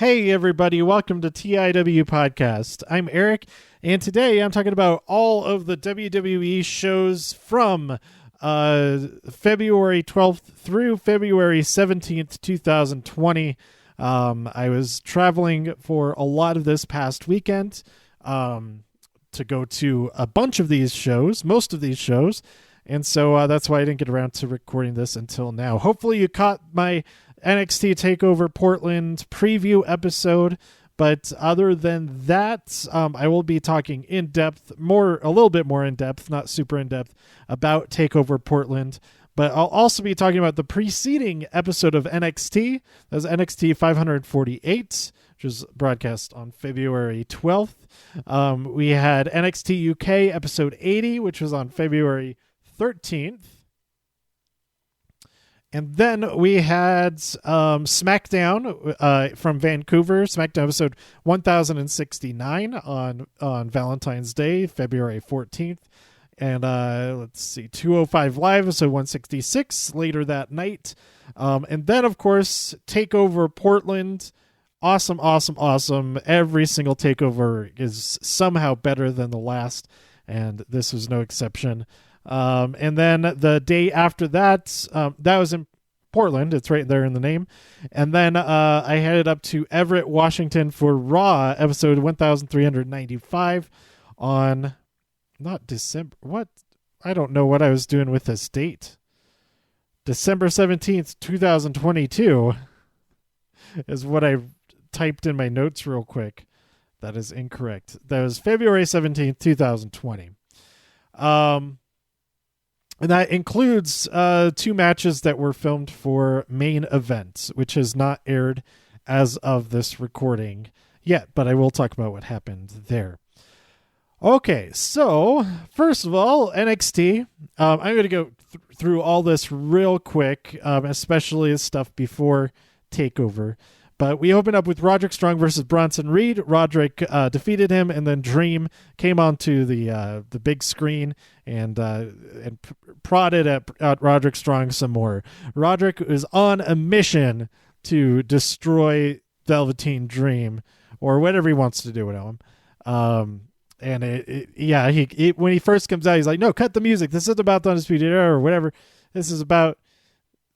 Hey everybody, welcome to TIW Podcast. I'm Eric, and today I'm talking about all of the WWE shows from February 12th through February 17th, 2020. I was traveling for a lot of this past weekend to go to a bunch of these shows, most of these shows, and so that's why I didn't get around to recording this until now. Hopefully you caught my NXT TakeOver Portland preview episode, but other than that, I will be talking a little bit more in depth, not super in depth, about TakeOver Portland. But I'll also be talking about the preceding episode of NXT. That was NXT 548, which was broadcast on February 12th. We had NXT UK episode 80, which was on February 13th. And then we had SmackDown from Vancouver, SmackDown episode 1069 on Valentine's Day, February 14th. And let's see, 205 Live, episode 166 later that night. And then, of course, TakeOver Portland. Awesome. Every single TakeOver is somehow better than the last, and this was no exception. And then the day after that, that was in Portland. It's right there in the name. And then I headed up to Everett, Washington for Raw, episode 1395 on not December. What? I don't know what I was doing with this date. December 17th, 2022 is what I typed in my notes real quick. That is incorrect. That was February 17th, 2020. And that includes two matches that were filmed for Main Event, which has not aired as of this recording yet, but I will talk about what happened there. Okay, so first of all, NXT. I'm going to go through all this real quick, especially the stuff before TakeOver. But we opened up with Roderick Strong versus Bronson Reed. Roderick defeated him, and then Dream came onto the big screen and prodded at Roderick Strong some more. Roderick is on a mission to destroy Velveteen Dream, or whatever he wants to do with him. And when he first comes out, he's like, "No, cut the music. This isn't about the Undisputed Era or whatever. This is about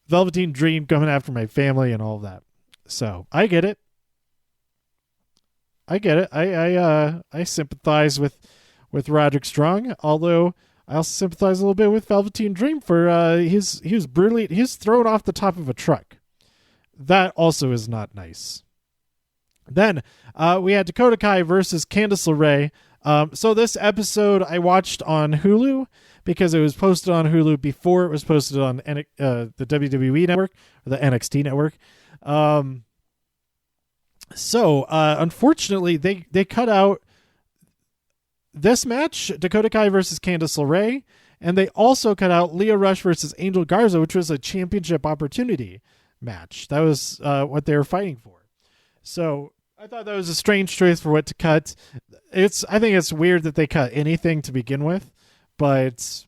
Velveteen Dream coming after my family and all of that." So I get it. I sympathize with Roderick Strong, although I also sympathize a little bit with Velveteen Dream for he was thrown off the top of a truck. That also is not nice. Then we had Dakota Kai versus Candice LeRae. So this episode I watched on Hulu because it was posted on Hulu before it was posted on the WWE network, or the NXT network. Unfortunately, they cut out this match, Dakota Kai versus Candice LeRae, and they also cut out Lio Rush versus Angel Garza, which was a championship opportunity match. That was what they were fighting for. So I thought that was a strange choice for what to cut. I think it's weird that they cut anything to begin with, but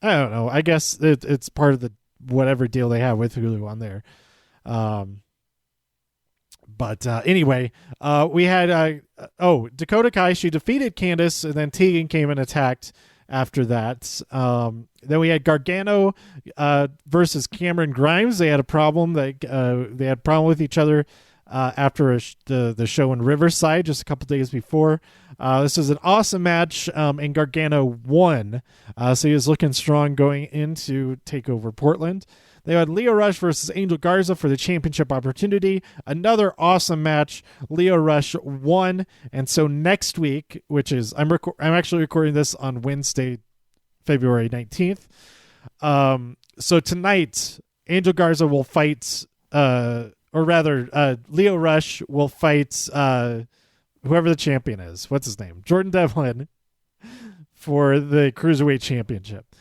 I don't know. I guess it's part of the whatever deal they have with Hulu on there. Anyway, we had Dakota Kai. She defeated Candice, and then Tegan came and attacked after that. Then we had Gargano versus Cameron Grimes. They had a problem. They had a problem with each other after the show in Riverside just a couple days before. This was an awesome match, and Gargano won. So he was looking strong going into TakeOver Portland. They had Lio Rush versus Angel Garza for the championship opportunity. Another awesome match. Lio Rush won. And so next week, which is I'm actually recording this on Wednesday, February 19th. So tonight, Angel Garza will fight, Lio Rush will fight whoever the champion is. What's his name? Jordan Devlin for the Cruiserweight Championship.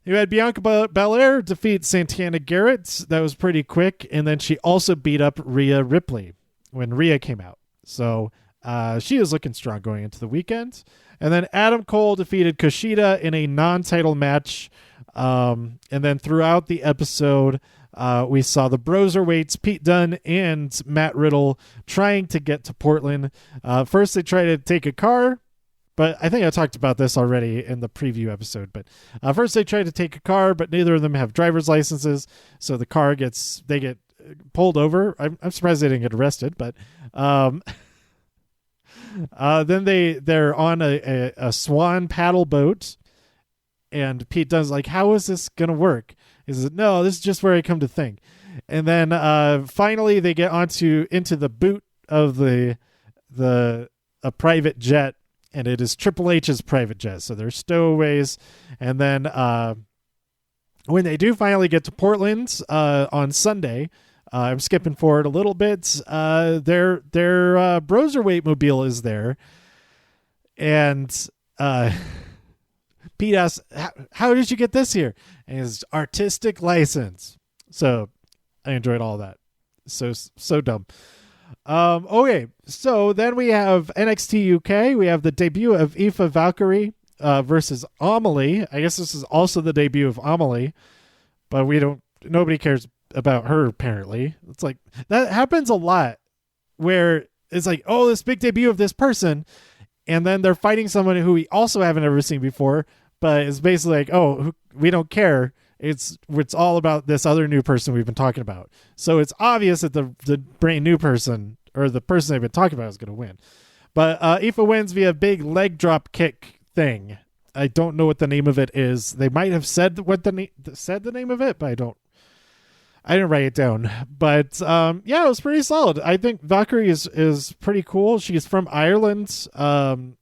You had Bianca Belair defeat Santana Garrett. That was pretty quick. And then she also beat up Rhea Ripley when Rhea came out. So she was looking strong going into the weekend. And then Adam Cole defeated Kushida in a non-title match. And then throughout the episode, We saw the Broserweights, Pete Dunne and Matt Riddle, trying to get to Portland. First, they try to take a car, but I think I talked about this already in the preview episode. But first, they try to take a car, but neither of them have driver's licenses, so the car they get pulled over. I'm surprised they didn't get arrested, but then they're on a swan paddle boat, and Pete Dunne's like, "How is this gonna work?" He says, "No, this is just where I come to think." And then finally they get into the boot of a private jet, and it is Triple H's private jet. So they're stowaways. And then when they do finally get to Portland on Sunday, I'm skipping forward a little bit. Their Broserweight mobile is there, and Pete asks, "How did you get this here?" And his artistic license. So I enjoyed all that. So dumb. Okay, so then we have NXT UK. We have the debut of Aoife Valkyrie versus Amelie. I guess this is also the debut of Amelie, but nobody cares about her apparently. It's like that happens a lot where it's like, oh, this big debut of this person, and then they're fighting someone who we also haven't ever seen before, but it's basically like, oh, we don't care. It's all about this other new person we've been talking about. So it's obvious that the brand new person, or the person they've been talking about, is going to win. But Aoife wins via big leg drop kick thing. I don't know what the name of it is. They might have said the name of it, but I didn't write it down. But yeah, it was pretty solid. I think Valkyrie is pretty cool. She's from Ireland, and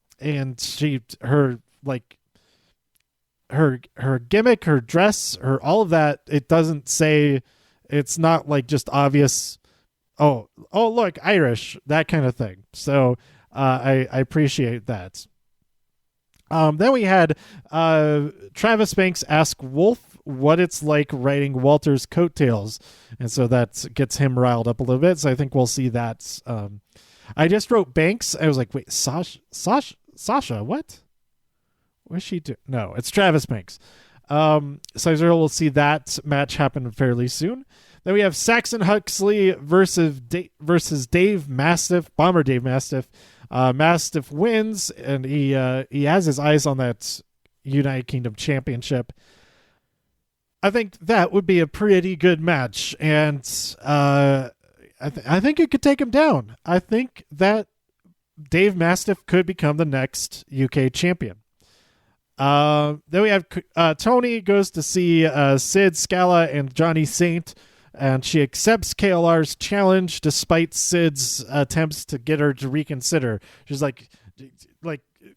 her gimmick, her dress, her all of that, it doesn't say, it's not like just obvious, oh look, Irish, that kind of thing. So I appreciate that. Then we had Travis Banks ask Wolf what it's like riding Walter's coattails, and so that gets him riled up a little bit. So I think we'll see that. I just wrote Banks. I was like, wait, Sasha, what? What's she do? No, it's Travis Banks. So we'll see that match happen fairly soon. Then we have Saxon Huxley versus Dave Mastiff, Bomber Dave Mastiff. Mastiff wins, and he has his eyes on that United Kingdom Championship. I think that would be a pretty good match, and I think it could take him down. I think that Dave Mastiff could become the next UK champion. Then we have Tony goes to see Sid Scala and Johnny Saint, and she accepts KLR's challenge despite Sid's attempts to get her to reconsider. She's like,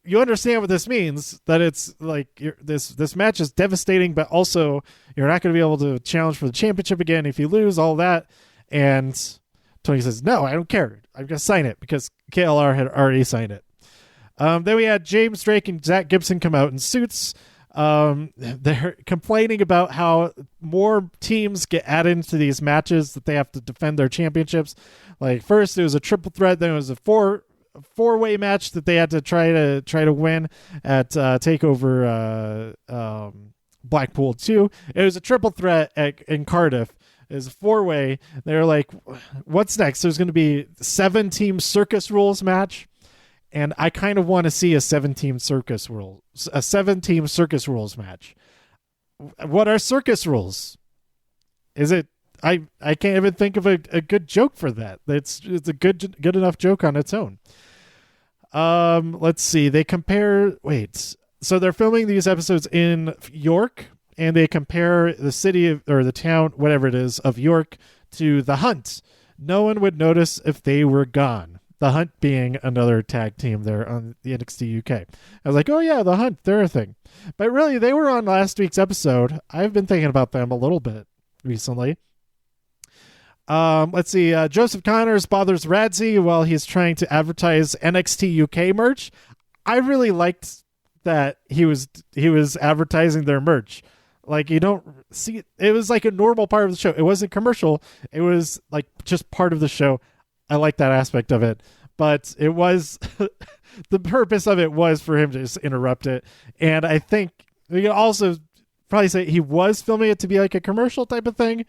you understand what this means, that it's like this match is devastating, but also you're not going to be able to challenge for the championship again if you lose, all that. And Tony says, no, I don't care. I'm going to sign it, because KLR had already signed it. Then we had James Drake and Zach Gibson come out in suits. They're complaining about how more teams get added into these matches that they have to defend their championships. Like first it was a triple threat, then it was a four-way match that they had to try to win at TakeOver Blackpool 2. It was a triple threat in Cardiff. It was a four-way. They were like, what's next? There's going to be 7-team circus rules match. And I kind of want to see a 7-team circus rules match. What are circus rules? Is it? I can't even think of a good joke for that. It's a good enough joke on its own. Let's see. They compare. Wait. So they're filming these episodes in York, and they compare the city or the town, whatever it is, of York to the Hunt. No one would notice if they were gone. The Hunt being another tag team there on the NXT UK. I was like, oh yeah, the Hunt, they're a thing. But really, they were on last week's episode. I've been thinking about them a little bit recently. Let's see. Joseph Connors bothers Radzi while he's trying to advertise NXT UK merch. I really liked that he was advertising their merch. Like, you don't see it was like a normal part of the show. It wasn't commercial. It was like just part of the show. I like that aspect of it, but it was the purpose of it was for him to just interrupt it. And I think we can also probably say he was filming it to be like a commercial type of thing,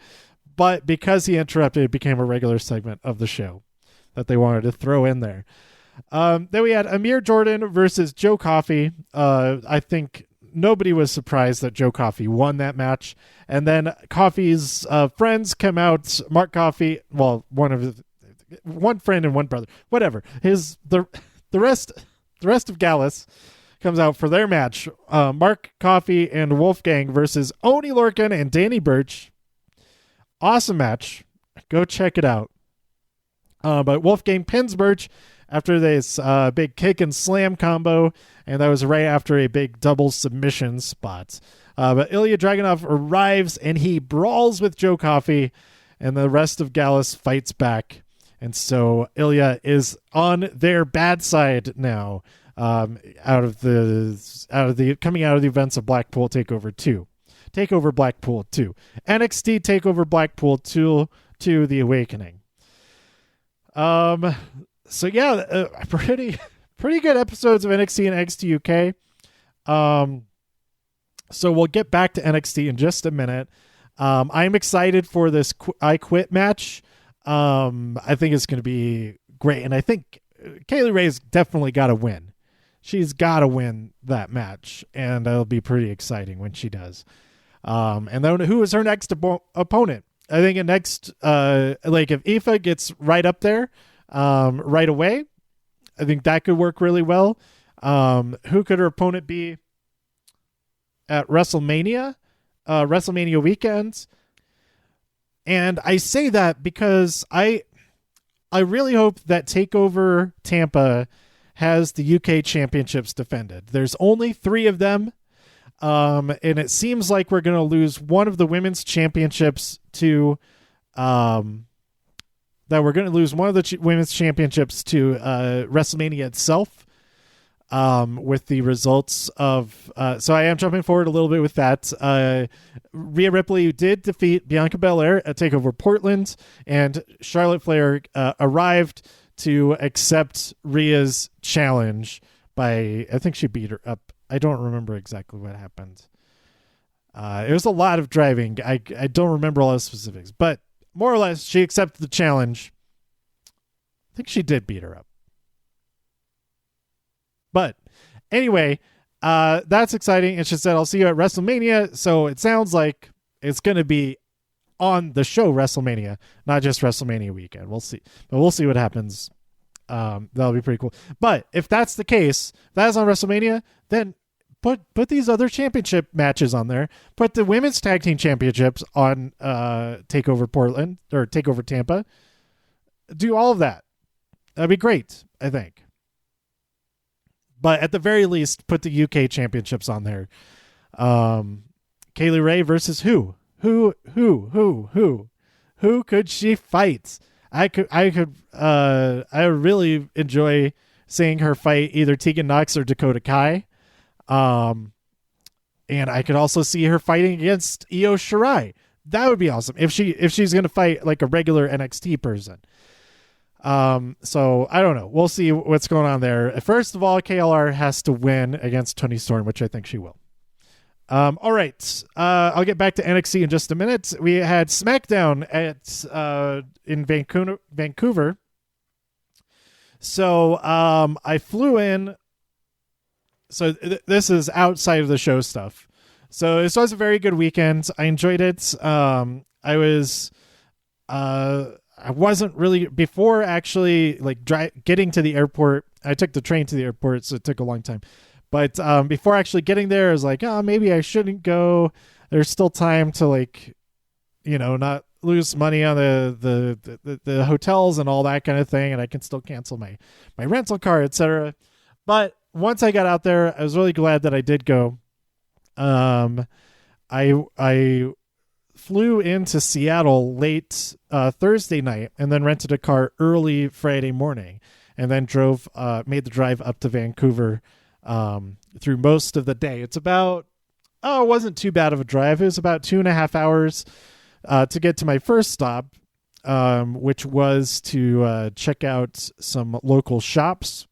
but because he interrupted, it became a regular segment of the show that they wanted to throw in there. Then we had Amir Jordan versus Joe Coffey. I think nobody was surprised that Joe Coffey won that match. And then Coffey's friends come out. Mark Coffey, well, one friend and one brother, whatever. The rest of Gallus comes out for their match. Mark Coffey and Wolfgang versus Oney Lorcan and Danny Burch. Awesome match. Go check it out. But Wolfgang pins Burch after this big kick and slam combo, and that was right after a big double submission spot. But Ilya Dragunov arrives, and he brawls with Joe Coffey, and the rest of Gallus fights back. And so Ilya is on their bad side now, coming out of the events of Blackpool TakeOver 2. TakeOver Blackpool 2. NXT TakeOver Blackpool 2, The Awakening. So yeah, pretty good episodes of NXT and NXT UK. So we'll get back to NXT in just a minute. I'm excited for this I Quit match. I think it's going to be great, and I think Kaylee Ray's definitely got to win. She's got to win that match, and it'll be pretty exciting when she does. And then who is her next opponent? I think next, if Aoife gets right up there, right away, I think that could work really well. Who could her opponent be at WrestleMania? WrestleMania weekends. And I say that because I really hope that TakeOver Tampa has the UK championships defended. There's only 3 of them. And it seems like we're going to lose one of the women's championships to women's championships to WrestleMania itself, with the results of so I am jumping forward a little bit with that. Rhea Ripley did defeat Bianca Belair at TakeOver Portland, and Charlotte Flair arrived to accept Rhea's challenge by, I think she beat her up. I don't remember exactly what happened. It was a lot of driving. I don't remember all the specifics, but more or less she accepted the challenge. I think she did beat her up. But anyway, that's exciting. And she said, I'll see you at WrestleMania. So it sounds like it's going to be on the show WrestleMania, not just WrestleMania weekend. We'll see. But we'll see what happens. That'll be pretty cool. But if that's the case, if that's on WrestleMania, then put these other championship matches on there. Put the women's tag team championships on TakeOver Portland or TakeOver Tampa. Do all of that. That'd be great, I think. But at the very least, put the UK championships on there. Kaylee Ray versus who? Who could she fight? I really enjoy seeing her fight either Tegan Nox or Dakota Kai. And I could also see her fighting against Io Shirai. That would be awesome if she's going to fight like a regular NXT person. So I don't know. We'll see what's going on there. First of all, KLR has to win against Toni Storm, which I think she will. All right. I'll get back to NXT in just a minute. We had SmackDown in Vancouver. So I flew in. So this is outside of the show stuff. So this was a very good weekend. I enjoyed it. I wasn't really before actually getting to the airport. I took the train to the airport, so it took a long time. But before actually getting there, I was like, oh, maybe I shouldn't go. There's still time to not lose money on the hotels and all that kind of thing, and I can still cancel my rental car, etc. But once I got out there, I was really glad that I did go. I flew into Seattle late Thursday night and then rented a car early Friday morning, and then made the drive up to Vancouver through most of the day. It wasn't too bad of a drive. It was about 2.5 hours to get to my first stop, which was to check out some local shops.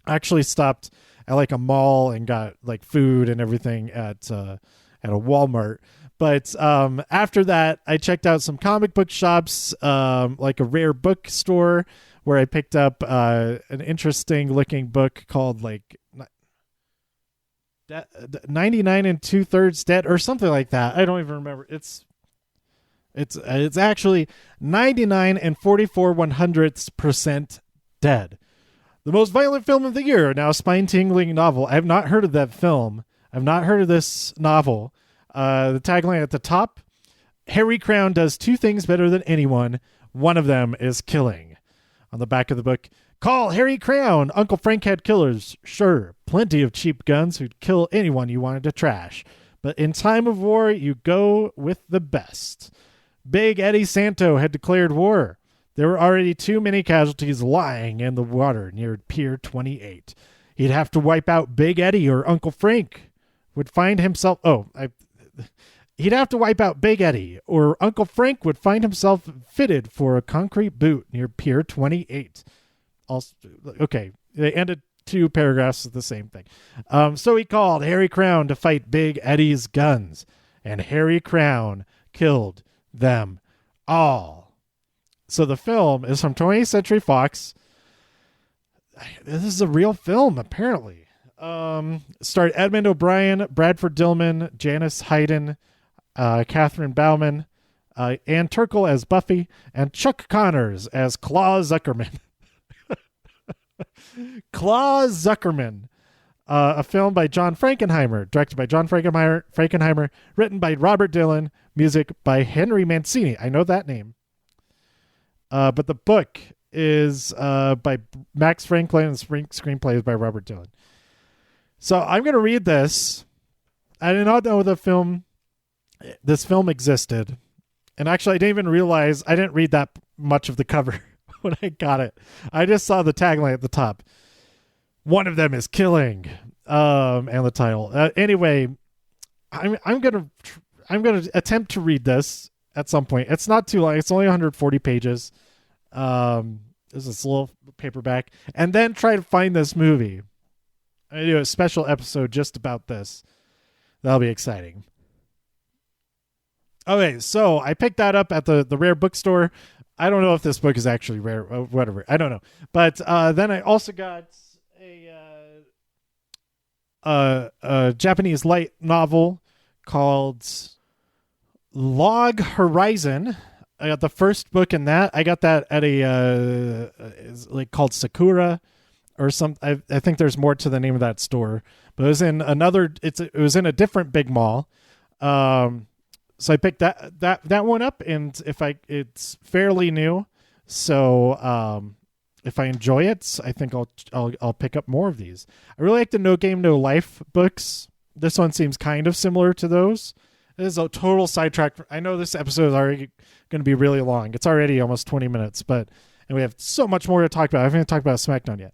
I actually stopped at a mall and got food and everything at a Walmart. But after that, I checked out some comic book shops, like a rare bookstore, where I picked up an interesting looking book called like 99 and 2/3 Dead or something like that. I don't even remember. It's actually 99 and 44/100% Dead. The most violent film of the year, now a spine-tingling novel. I have not heard of that film. I've not heard of this novel. The tagline at the top: Harry Crown does two things better than anyone. One of them is killing. On the back of the book, call Harry Crown. Uncle Frank had killers. Sure, plenty of cheap guns who'd kill anyone you wanted to trash. But in time of war, you go with the best. Big Eddie Santo had declared war. There were already too many casualties lying in the water near Pier 28. He'd have to wipe out Big Eddie or Uncle Frank would find himself... He'd have to wipe out Big Eddie, or Uncle Frank would find himself fitted for a concrete boot near Pier 28. Also, okay, they ended two paragraphs with the same thing. So he called Harry Crown to fight Big Eddie's guns, and Harry Crown killed them all. So the film is from 20th Century Fox. This is a real film, apparently. Starred Edmund O'Brien, Bradford Dillman, Janice Hayden, Catherine Bauman, Ann Turkle as Buffy, and Chuck Connors as Claw Zuckerman. Claw Zuckerman. A film by John Frankenheimer, directed by John Frankenheimer, written by Robert Dylan, music by Henry Mancini. I know that name. But the book is by Max Franklin, and screenplay is by Robert Dylan. So I'm going to read this. I did not know this film existed. And actually, I didn't even realize, I didn't read that much of the cover when I got it. I just saw the tagline at the top. One of them is killing, and the title. Anyway, I'm gonna attempt to read this at some point. It's not too long. It's only 140 pages. There's this little paperback, and then try to find this movie. I do a special episode just about this. That'll be exciting. Okay, so I picked that up at the rare bookstore. I don't know if this book is actually rare or whatever. I don't know. But then I also got a Japanese light novel called Log Horizon. I got the first book in that. I got that at a like called Sakura or some. I think there's more to the name of that store, but it was in another. It was in a different big mall. So I picked that one up, and it's fairly new. So if I enjoy it, I think I'll pick up more of these. I really like the No Game No Life books. This one seems kind of similar to those. This is a total sidetrack. I know this episode is already going to be really long. It's already almost 20 minutes, and we have so much more to talk about. I haven't even talked about SmackDown yet.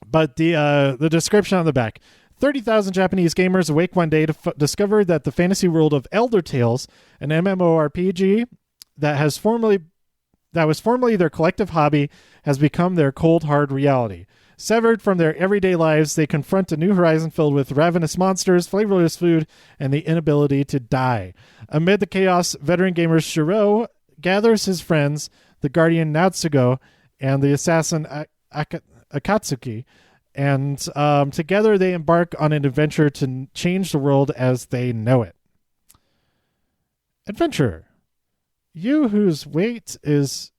But the description on the back. 30,000 Japanese gamers awake one day to discover that the fantasy world of Elder Tales, an MMORPG that was formerly their collective hobby, has become their cold, hard reality. Severed from their everyday lives, they confront a new horizon filled with ravenous monsters, flavorless food, and the inability to die. Amid the chaos, veteran gamer Shiro gathers his friends, the guardian Natsugo and the assassin Akatsuki, and together they embark on an adventure to change the world as they know it. Adventurer, you whose weight is...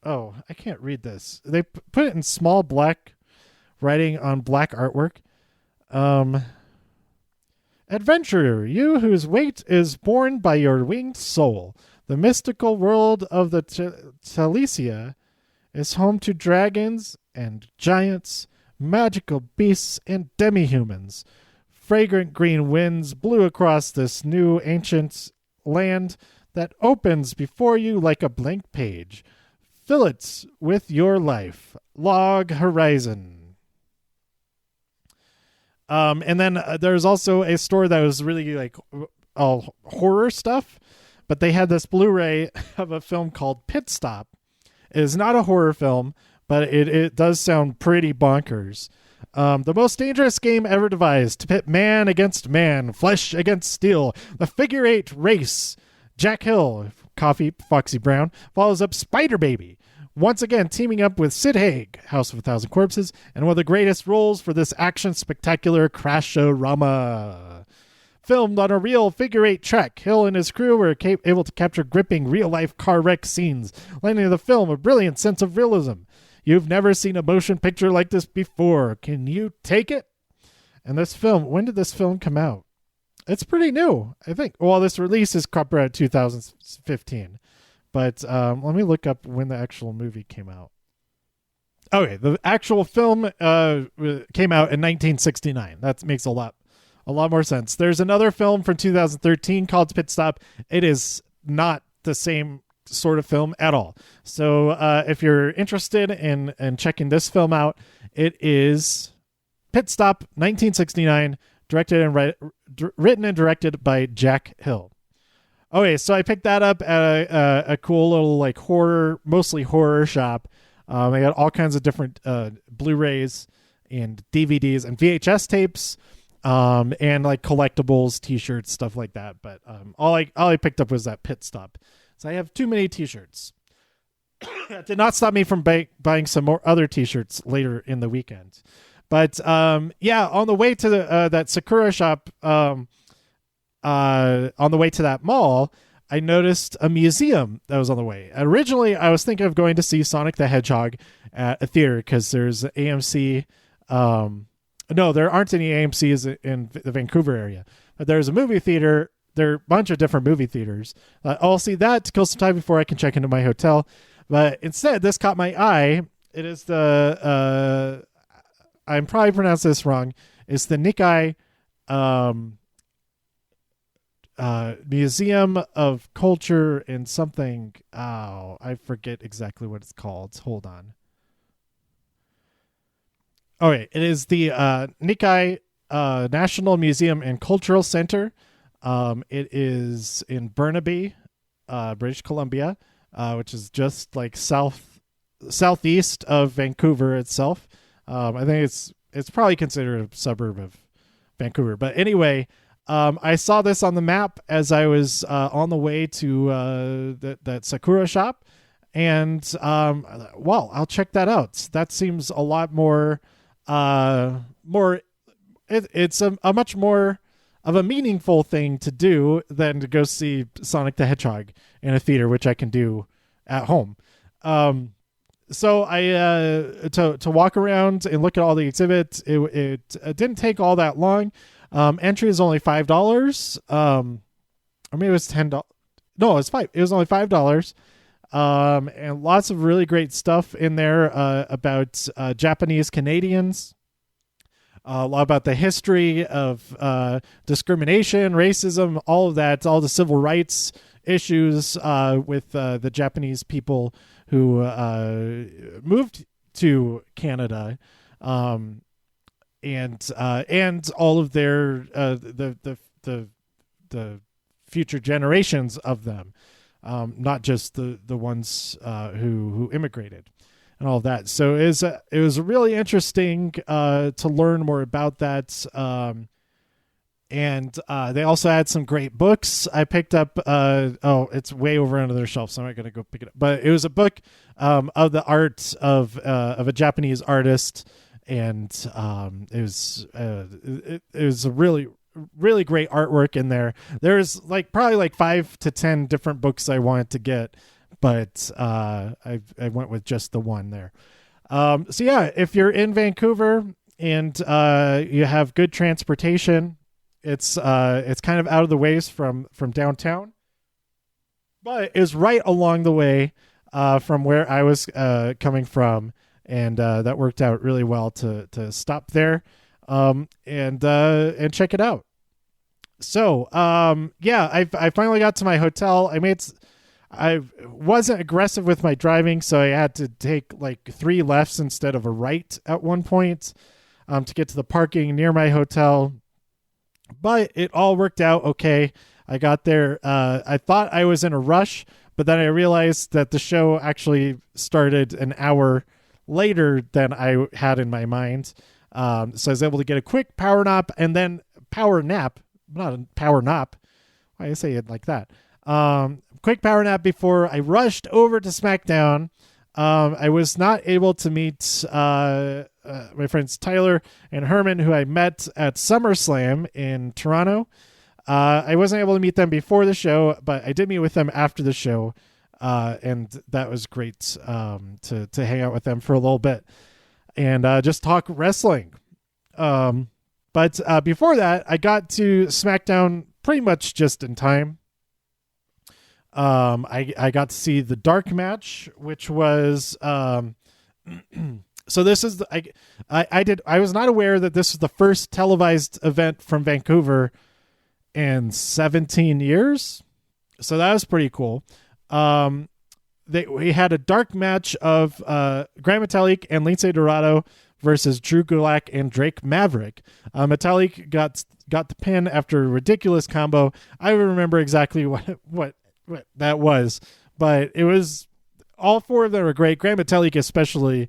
I can't read this. They put it in small black writing on black artwork. Adventurer, you whose weight is borne by your winged soul. The mystical world of the Telesia is home to dragons and giants, magical beasts, and demi-humans. Fragrant green winds blew across this new ancient land that opens before you like a blank page. Fill it with your life. Log Horizon. And then there's also a store that was really like all horror stuff, but they had this Blu-ray of a film called Pit Stop. It is not a horror film, but it does sound pretty bonkers. The most dangerous game ever devised to pit man against man, flesh against steel. The figure eight race. Jack Hill, Coffee, Foxy Brown, follows up Spider Baby, once again teaming up with Sid Haig, House of a Thousand Corpses, and one of the greatest roles for this action spectacular crash show rama. Filmed on a real figure eight track, Hill and his crew were able to capture gripping real-life car wreck scenes, lending the film a brilliant sense of realism. You've never seen a motion picture like this before. Can you take it? And this film, when did this film come out? It's pretty new, I think. Well, this release is copyright 2015. But let me look up when the actual movie came out. Okay, the actual film came out in 1969. That makes a lot more sense. There's another film from 2013 called Pit Stop. It is not the same sort of film at all. So if you're interested in checking this film out, it is Pit Stop 1969, directed and written and directed by Jack Hill. Okay, so I picked that up at a cool little like mostly horror shop. I got all kinds of different Blu-rays and DVDs and VHS tapes, and like collectibles, T-shirts, stuff like that. But all I picked up was that Pit Stop. So I have too many T-shirts. That did not stop me from buying some more other T-shirts later in the weekend. But on the way to that Sakura shop, on the way to that mall, I noticed a museum that was on the way. Originally, I was thinking of going to see Sonic the Hedgehog at a theater because there's AMC. No, there aren't any AMCs in the Vancouver area, but there's a movie theater. There are a bunch of different movie theaters. I'll see that to kill some time before I can check into my hotel. But instead, this caught my eye. It is the, I'm probably pronouncing this wrong. It's the Nikkei Museum of Culture and something. Oh, I forget exactly what it's called. Hold on. Okay, it is the Nikkei National Museum and Cultural Center. It is in Burnaby, British Columbia, which is just like southeast of Vancouver itself. I think it's probably considered a suburb of Vancouver. But anyway, I saw this on the map as I was on the way to that Sakura shop, and I'll check that out. That seems a lot more. It's a much more of a meaningful thing to do than to go see Sonic the Hedgehog in a theater, which I can do at home. So I to walk around and look at all the exhibits, it didn't take all that long. Entry is only $5. Or maybe it was $10. No, it was $5. It was only $5. And lots of really great stuff in there about Japanese Canadians. A lot about the history of discrimination, racism, all of that, all the civil rights issues with the Japanese people who moved to Canada, and all of their the future generations of them, not just the ones who immigrated. And all of that. So it was really interesting to learn more about that. And they also had some great books. I picked up, it's way over under their shelf, so I'm not going to go pick it up. But it was a book of the art of a Japanese artist. And it was a really, really great artwork in there. There's probably 5 to 10 different books I wanted to get. But I went with just the one there. So yeah, if you're in Vancouver and you have good transportation, it's kind of out of the ways from downtown, but it's right along the way from where I was coming from, and that worked out really well to stop there and check it out. So I finally got to my hotel. I wasn't aggressive with my driving, so I had to take 3 lefts instead of a right at one point to get to the parking near my hotel. But it all worked out okay. I got there. I thought I was in a rush, but then I realized that the show actually started an hour later than I had in my mind. So I was able to get a quick power nap and then not a power nap. Why do I say it like that? Quick power nap before I rushed over to SmackDown. I was not able to meet my friends Tyler and Herman, who I met at SummerSlam in Toronto. I wasn't able to meet them before the show, but I did meet with them after the show, and that was great to hang out with them for a little bit and just talk wrestling. But before that, I got to SmackDown pretty much just in time. I got to see the dark match, which was so this is I was not aware that this was the first televised event from Vancouver in 17 years. So that was pretty cool. We had a dark match of Gran Metalik and Lince Dorado versus Drew Gulak and Drake Maverick. Metalik got the pin after a ridiculous combo. I don't remember exactly what that was, but it was, all four of them were great. Gran Metalik especially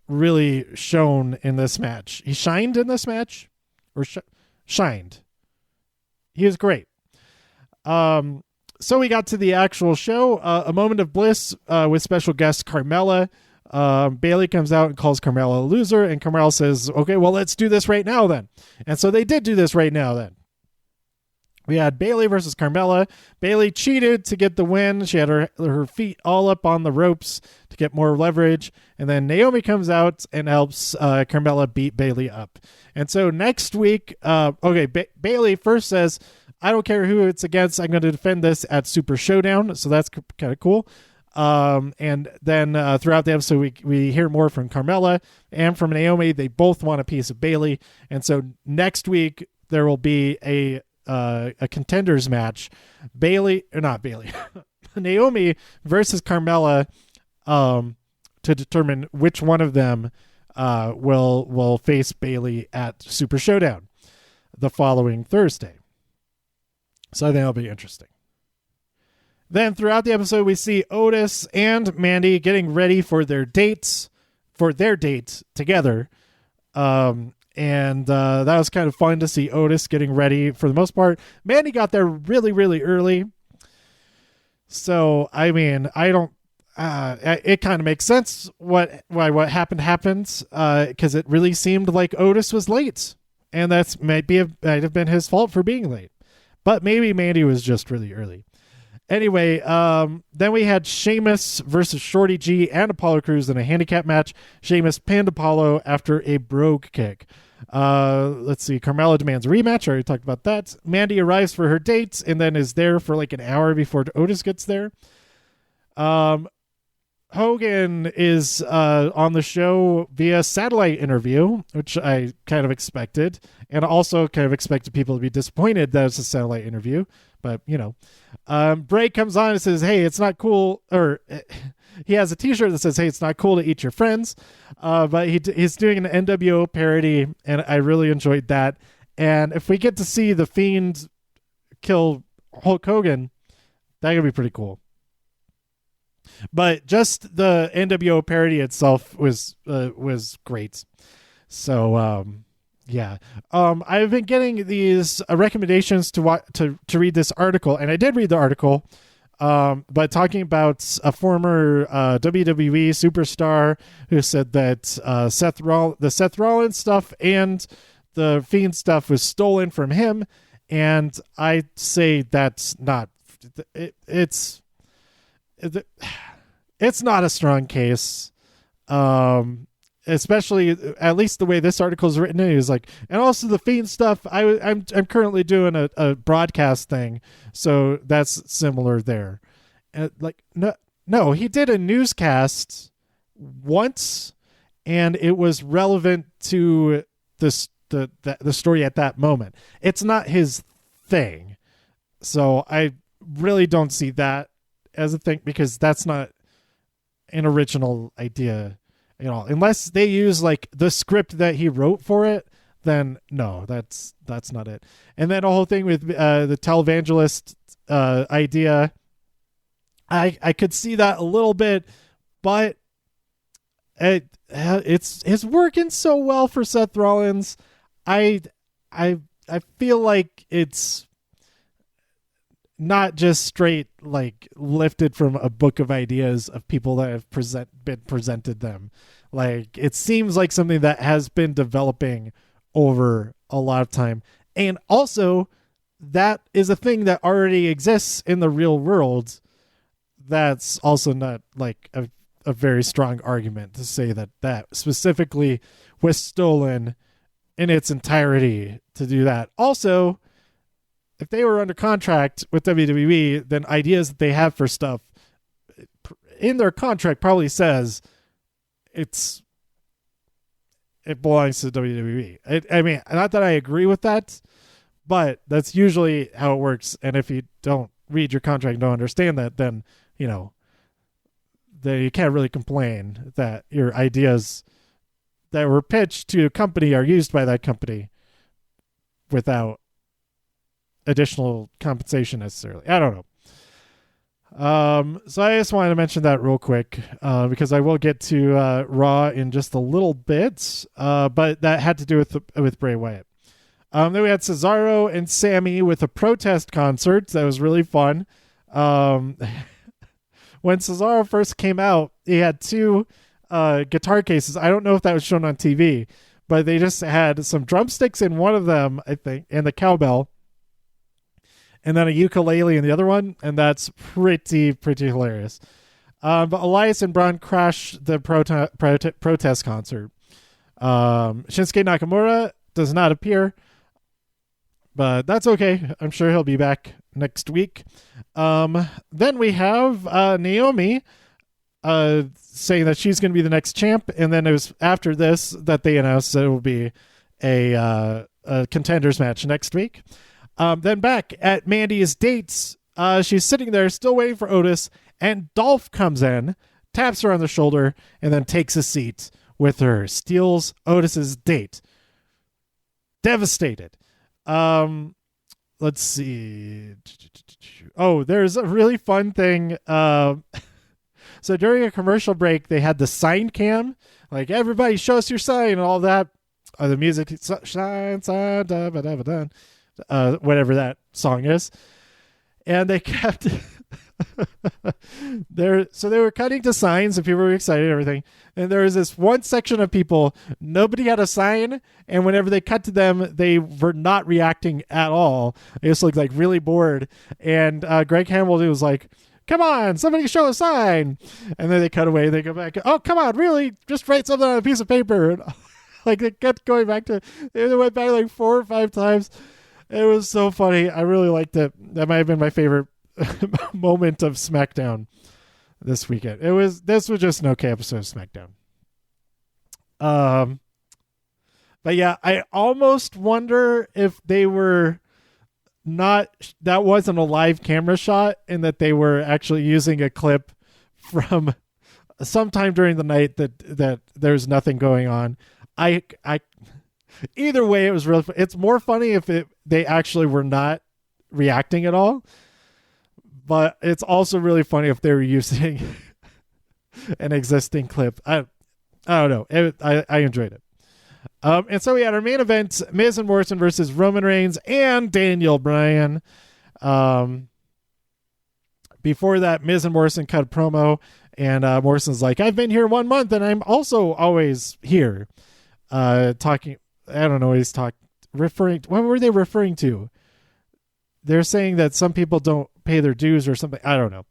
really shone in this match. He shined in this match, or shined. He was great. So we got to the actual show, a moment of bliss with special guest Carmella. Bayley comes out and calls Carmella a loser, and Carmella says, okay, well, let's do this right now then. And so they did do this right now then. We had Bayley versus Carmella. Bayley cheated to get the win. She had her feet all up on the ropes to get more leverage. And then Naomi comes out and helps Carmella beat Bayley up. And so next week, Bayley first says, I don't care who it's against. I'm going to defend this at Super Showdown. So that's kind of cool. And then throughout the episode, we hear more from Carmella and from Naomi. They both want a piece of Bayley. And so next week, there will be a contenders match, Naomi versus Carmella, to determine which one of them will face Bayley at Super Showdown the following Thursday. So I think that'll be interesting. Then throughout the episode, we see Otis and Mandy getting ready for their date together. And that was kind of fun to see Otis getting ready for the most part. Mandy got there really, really early. So, I mean, it kind of makes sense why what happened, because it really seemed like Otis was late. And that's might have been his fault for being late. But maybe Mandy was just really early. Anyway, then we had Sheamus versus Shorty G and Apollo Crews in a handicap match. Sheamus pinned Apollo after a brogue kick. Let's see. Carmella demands a rematch. I already talked about that. Mandy arrives for her date and then is there for like an hour before Otis gets there. Hogan is on the show via satellite interview, which I kind of expected, and also kind of expected people to be disappointed that it's a satellite interview. But, you know, Bray comes on and says, hey, it's not cool, or he has a t-shirt that says, hey, it's not cool to eat your friends. But he's doing an NWO parody, and I really enjoyed that. And if we get to see The Fiend kill Hulk Hogan, that could be pretty cool. But just the NWO parody itself was great. So, yeah. I've been getting these recommendations to read this article, and I did read the article, but talking about a former WWE superstar who said that the Seth Rollins stuff and the Fiend stuff was stolen from him, and I say that's not. It's not a strong case. Especially at least the way this article is written, is like, and also the Fiend stuff. I'm currently doing a broadcast thing, so that's similar there. And like, no, he did a newscast once, and it was relevant to the story at that moment. It's not his thing, so I really don't see that as a thing, because that's not an original idea. You know, unless they use like the script that he wrote for it, then no, that's not it. And then the whole thing with the televangelist idea, I could see that a little bit, but It's working so well for Seth Rollins. I feel like it's not just straight like lifted from a book of ideas of people that have been presented them. Like it seems like something that has been developing over a lot of time, and also that is a thing that already exists in the real world. That's also not like a very strong argument to say that specifically was stolen in its entirety to do that. Also, if they were under contract with WWE, then ideas that they have for stuff in their contract probably says it belongs to WWE. I mean, not that I agree with that, but that's usually how it works. And if you don't read your contract and don't understand that, then, then you can't really complain that your ideas that were pitched to a company are used by that company without additional compensation necessarily. I don't know. So I just wanted to mention that real quick because I will get to Raw in just a little bit, but that had to do with Bray Wyatt. Then we had Cesaro and Sammy with a protest concert. That was really fun. When Cesaro first came out, he had two guitar cases. I don't know if that was shown on TV, but they just had some drumsticks in one of them, I think, and the cowbell, and then a ukulele in the other one, and that's pretty hilarious. But Elias and Braun crashed the protest concert. Shinsuke Nakamura does not appear, but that's okay. I'm sure he'll be back next week. Then we have Naomi saying that she's going to be the next champ, and then it was after this that they announced that it will be a contenders match next week. Then back at Mandy's dates, she's sitting there still waiting for Otis, and Dolph comes in, taps her on the shoulder, and then takes a seat with her, steals Otis's date. Devastated. Let's see. Oh, there's a really fun thing. So during a commercial break, they had the sign cam, like everybody show us your sign and all that. The music, shine, sign, da, ba, da, ba, da, whatever that song is. And they kept so they were cutting to signs and people were excited and everything. And there was this one section of people, nobody had a sign, and whenever they cut to them, they were not reacting at all. They just looked like really bored. And Greg Hamilton was like, come on, somebody show a sign. And then they cut away, they go back, oh, come on, really? Just write something on a piece of paper. And, like they kept going back to, they went back like 4 or 5 times. It was so funny. I really liked it. That might have been my favorite moment of SmackDown this weekend. This was just an okay episode of SmackDown. But yeah, I almost wonder if they were that wasn't a live camera shot and that they were actually using a clip from sometime during the night that there's nothing going on. I either way, it was really. It's more funny if they actually were not reacting at all, but it's also really funny if they were using an existing clip. I don't know. I enjoyed it. And so we had our main event: Miz and Morrison versus Roman Reigns and Daniel Bryan. Before that, Miz and Morrison cut a promo, and Morrison's like, "I've been here 1 month, and I'm also always here." Talking. I don't know what he's referring to. What were they referring to? They're saying that some people don't pay their dues or something. I don't know.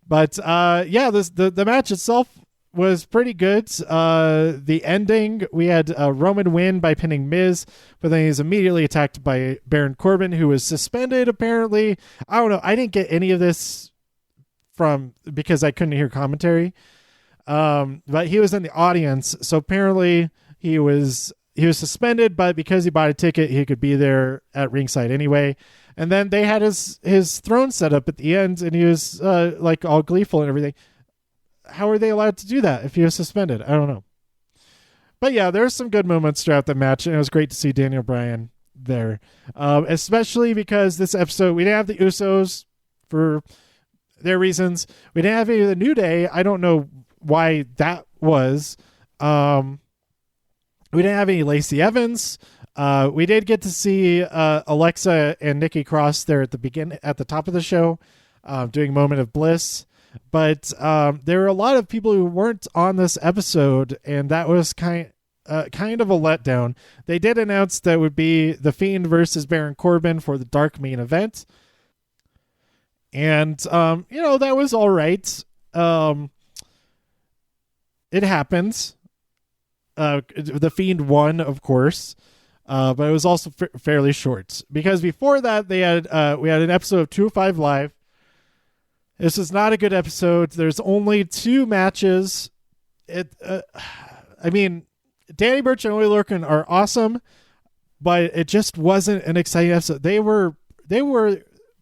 But yeah, the match itself was pretty good. The ending, we had Roman win by pinning Miz, but then he's immediately attacked by Baron Corbin, who was suspended apparently. I don't know. I didn't get any of this because I couldn't hear commentary. But he was in the audience, so apparently he was suspended, but because he bought a ticket, he could be there at ringside anyway. And then they had his throne set up at the end, and he was like all gleeful and everything. How are they allowed to do that if he was suspended? I don't know. But yeah, there's some good moments throughout the match, and it was great to see Daniel Bryan there. Especially because this episode, we didn't have the Usos for their reasons. We didn't have any of the New Day. I don't know why that was. We didn't have any Lacey Evans. We did get to see Alexa and Nikki Cross there at the top of the show, doing Moment of Bliss. But there were a lot of people who weren't on this episode, and that was kind of a letdown. They did announce that it would be The Fiend versus Baron Corbin for the Dark main event. And, that was all right. It happens. The Fiend won, of course. But it was also fairly short. Because before that, we had an episode of 205 Live. This is not a good episode. There's only 2 matches. Danny Burch and Oney Lorcan are awesome, but it just wasn't an exciting episode. They were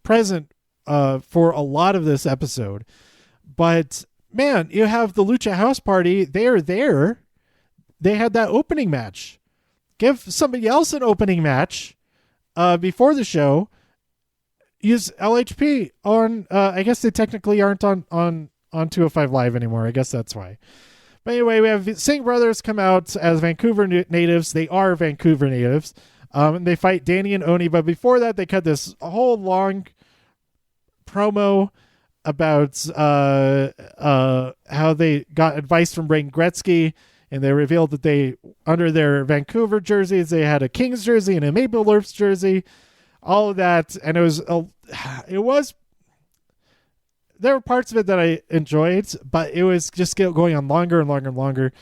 present for a lot of this episode, but man, you have the Lucha House Party. They are there. They had that opening match. Give somebody else an opening match before the show. Use LHP on. I guess they technically aren't on 205 Live anymore. I guess that's why. But anyway, we have Singh Brothers come out as Vancouver natives. They are Vancouver natives. And they fight Danny and Oney. But before that, they cut this whole long promo about how they got advice from Wayne Gretzky. And they revealed that they, under their Vancouver jerseys, they had a Kings jersey and a Maple Leafs jersey. All of that. And there were parts of it that I enjoyed, but it was just going on longer and longer and longer.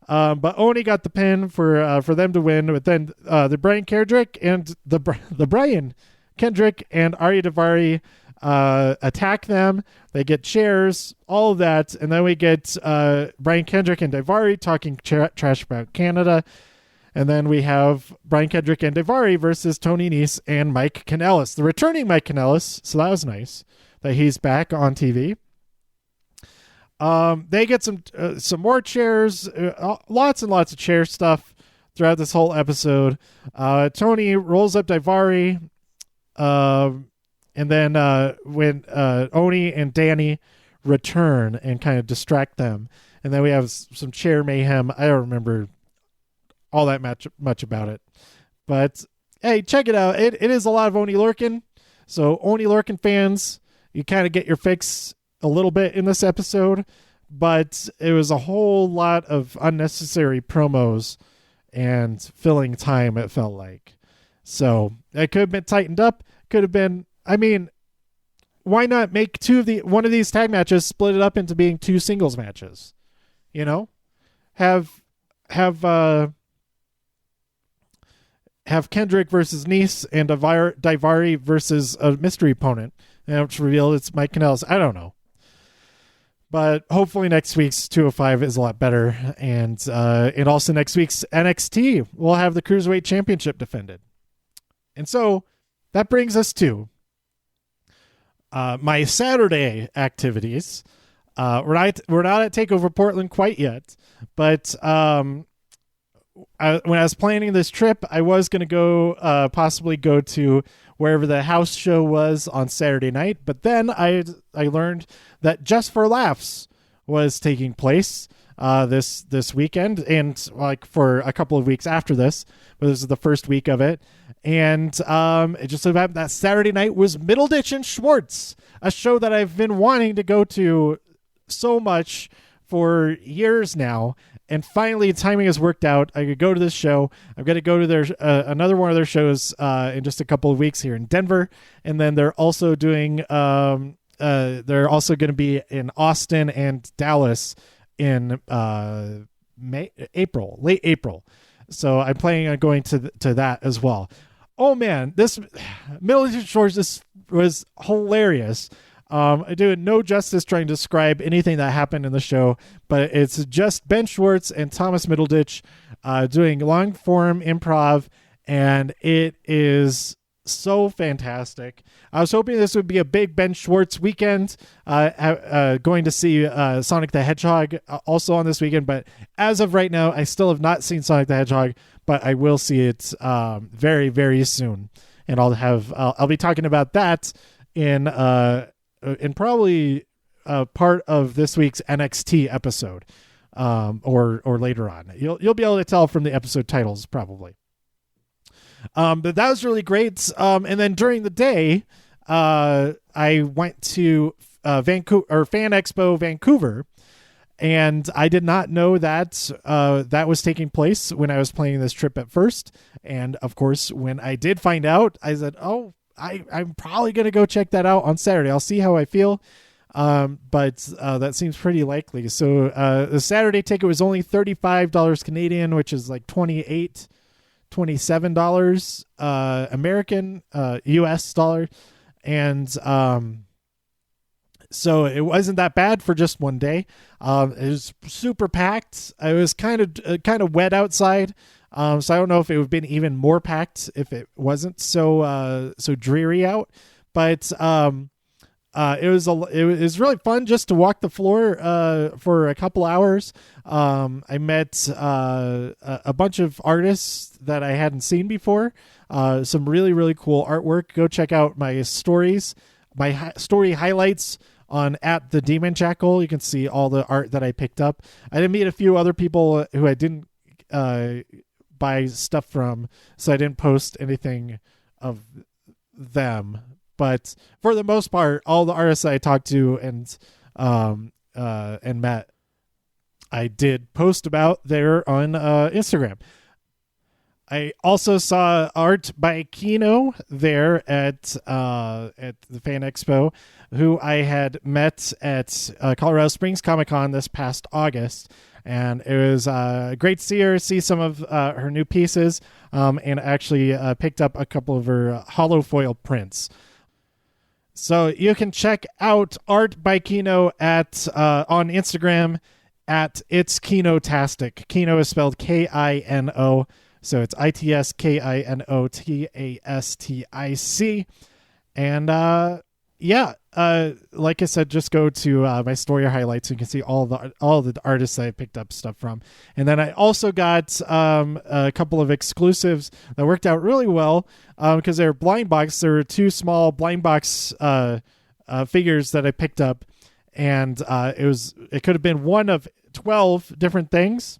But Oney got the pin for them to win. But then the Brian Kendrick and the Brian Kendrick and Ari Daivari attack them. They get chairs, all of that, and then we get Brian Kendrick and Daivari talking trash about Canada. And then we have Brian Kendrick and Daivari versus Tony Nese and Mike Kanellis, the returning Mike Kanellis. So that was nice that he's back on TV. They get some more chairs, lots and lots of chair stuff throughout this whole episode. Tony rolls up Daivari, and then when Oney and Danny return and kind of distract them, and then we have some chair mayhem. I don't remember all that much about it, but hey, check it out. It is a lot of Oney Lorcan. So Oney Lorcan fans, you kind of get your fix a little bit in this episode, but it was a whole lot of unnecessary promos and filling time, it felt like. So it could have been tightened up. Could have been, why not make one of these tag matches, split it up into being 2 singles matches? Have Kendrick versus Nese and Daivari versus a mystery opponent. And it's revealed it's Mike Kanellis. I don't know. But hopefully next week's 205 is a lot better. And also next week's NXT will have the Cruiserweight Championship defended. And so that brings us to my Saturday activities. We're not at TakeOver Portland quite yet. But when I was planning this trip, I was going to possibly go to wherever the house show was on Saturday night. But then I learned that Just for Laughs was taking place this weekend, and like for a couple of weeks after this. But this is the first week of it. And it just so happened that Saturday night was Middleditch and Schwartz, a show that I've been wanting to go to so much for years now. And finally, timing has worked out. I could go to this show. I'm going to go to their another one of their shows in just a couple of weeks here in Denver, and then they're also doing. They're also going to be in Austin and Dallas in late April. So I'm planning on going to that as well. Oh man, this Middleditch Schwartz was hilarious. I do it no justice trying to describe anything that happened in the show, but it's just Ben Schwartz and Thomas Middleditch doing long form improv, and it is so fantastic. I was hoping this would be a big Ben Schwartz weekend, going to see Sonic the Hedgehog also on this weekend, but as of right now, I still have not seen Sonic the Hedgehog, but I will see it very, very soon, and I'll be talking about that in probably part of this week's NXT episode. or later on. You'll be able to tell from the episode titles probably. But that was really great. And then during the day, I went to Vancouver or Fan Expo Vancouver, and I did not know that that was taking place when I was planning this trip at first. And of course, when I did find out, I said, "Oh, I'm probably going to go check that out on Saturday. I'll see how I feel." But that seems pretty likely. So the Saturday ticket was only $35 Canadian, which is like $27 American, US dollar. And so it wasn't that bad for just one day. It was super packed. It was kind of wet outside. So I don't know if it would have been even more packed if it wasn't so dreary out. But it was really fun just to walk the floor for a couple hours. I met a bunch of artists that I hadn't seen before. Some really, really cool artwork. Go check out my stories, my story highlights on at the Demon Jackal. You can see all the art that I picked up. I did meet a few other people who I didn't buy stuff from, so I didn't post anything of them. But for the most part, all the artists I talked to and met, I did post about there on Instagram. I also saw art by Kino there at the Fan Expo, who I had met at Colorado Springs Comic-Con this past August. And it was great to see her, see some of her new pieces, and actually picked up a couple of her holo foil prints. So you can check out art by Kino at on Instagram at It's Kinotastic. Kino is spelled Kino, so it's ITSKINOTASTIC. And like I said, just go to my story highlights. You can see all the artists I picked up stuff from. And then I also got a couple of exclusives that worked out really well because they're blind box. There were two small blind box figures that I picked up, and it could have been one of 12 different things.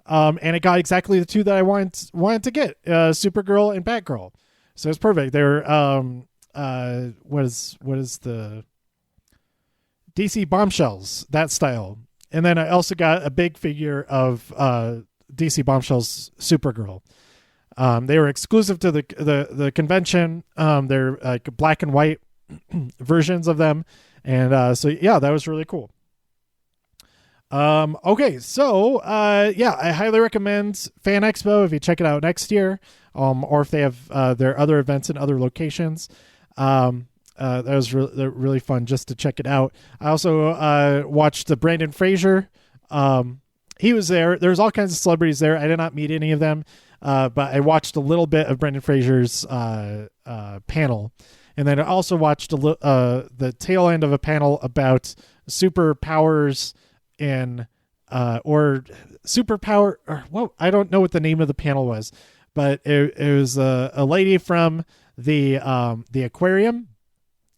And it got exactly the two that I wanted to get, Supergirl and Batgirl. So it's perfect. They're what is the DC Bombshells, that style. And then I also got a big figure of DC Bombshells Supergirl. They were exclusive to the convention. They're like black and white versions of them. And so yeah, that was really cool. Okay, so I highly recommend Fan Expo if you check it out next year, or if they have their other events in other locations. That was really fun just to check it out. I also watched the Brandon Fraser. He was there. There's all kinds of celebrities there. I did not meet any of them, but I watched a little bit of Brandon Fraser's panel, and then I also watched the tail end of a panel about superpowers in or superpower. Or, I don't know what the name of the panel was, but it was a lady from the aquarium,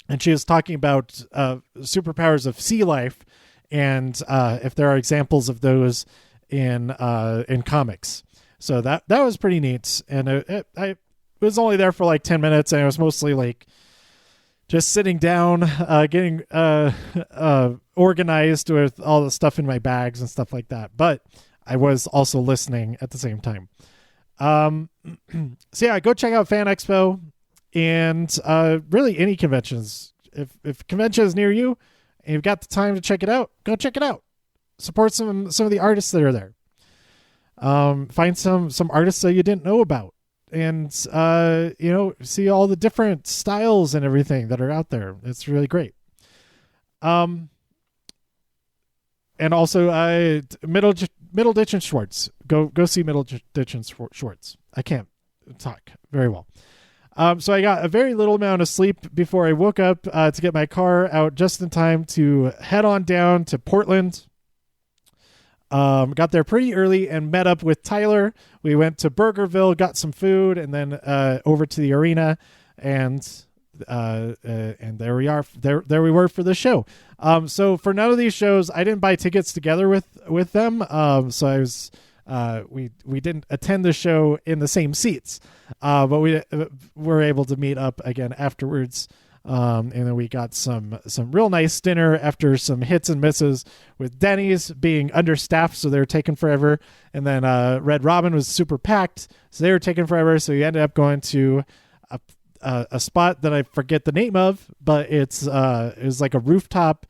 and she was talking about superpowers of sea life, and if there are examples of those in comics. So that was pretty neat, and I was only there for like 10 minutes, and it was mostly like just sitting down, getting organized with all the stuff in my bags and stuff like that. But I was also listening at the same time. So yeah, go check out Fan Expo. And really any conventions. If convention is near you and you've got the time to check it out, go check it out. Support some of the artists that are there. Find some artists that you didn't know about, and see all the different styles and everything that are out there. It's really great. And also Middleditch and Schwartz. Go see Middleditch and Schwartz. I can't talk very well. So I got a very little amount of sleep before I woke up to get my car out just in time to head on down to Portland. Got there pretty early and met up with Tyler. We went to Burgerville, got some food, and then over to the arena. And and there we are. There we were for the show. So for none of these shows, I didn't buy tickets together with them. So I was we didn't attend the show in the same seats, but we were able to meet up again afterwards. And then we got some real nice dinner after some hits and misses with Denny's being understaffed, so they were taking forever. And then Red Robin was super packed, so they were taking forever. So we ended up going to a spot that I forget the name of, but it was like a rooftop